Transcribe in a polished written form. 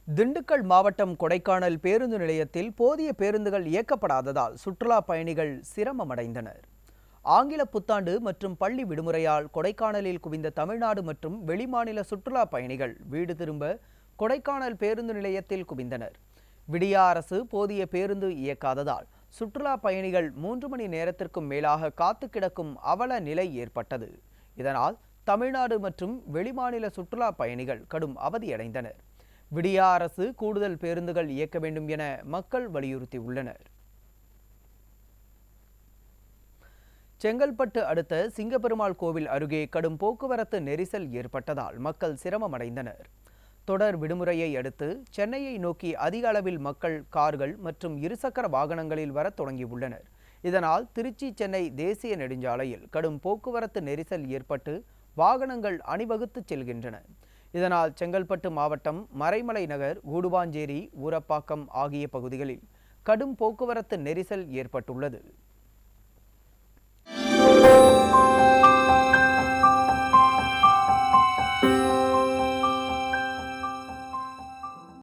திண்டுக்கல் மாவட்டம் கொடைக்கானல் பேருந்து நிலையத்தில் போதிய பேருந்துகள் இயக்கப்படாததால் சுற்றுலா பயணிகள் சிரமமடைந்தனர். ஆங்கில புத்தாண்டு மற்றும் பள்ளி விடுமுறையால் கொடைக்கானலில் குவிந்த தமிழ்நாடு மற்றும் வெளிமாநில சுற்றுலா பயணிகள் வீடு திரும்ப கொடைக்கானல் பேருந்து நிலையத்தில் குவிந்தனர். விடியா அரசு போதிய பேருந்து இயக்காததால் சுற்றுலா பயணிகள் 3 மணி நேரத்திற்கும் மேலாக காத்து கிடக்கும் அவல நிலை ஏற்பட்டது. இதனால் தமிழ்நாடு மற்றும் வெளிமாநில சுற்றுலா பயணிகள் கடும் அவதியடைந்தனர். விடியா அரசு கூடுதல் பேருந்துகள் இயக்க வேண்டும் என மக்கள் வலியுறுத்தியுள்ளனர். செங்கல்பட்டு அடுத்த சிங்கப்பெருமாள் கோவில் அருகே கடும் போக்குவரத்து நெரிசல் ஏற்பட்டதால் மக்கள் சிரமமடைந்தனர். தொடர் விடுமுறையை அடுத்து சென்னையை நோக்கி அதிக அளவில் மக்கள் கார்கள் மற்றும் இருசக்கர வாகனங்களில் வர தொடங்கியுள்ளனர். இதனால் திருச்சி சென்னை தேசிய நெடுஞ்சாலையில் கடும் போக்குவரத்து நெரிசல் ஏற்பட்டு வாகனங்கள் அணிவகுத்து செல்கின்றன. இதனால் செங்கல்பட்டு மாவட்டம் மறைமலை நகர், கூடுவாஞ்சேரி, ஊரப்பாக்கம் ஆகிய பகுதிகளில் கடும் போக்குவரத்து நெரிசல் ஏற்பட்டுள்ளது.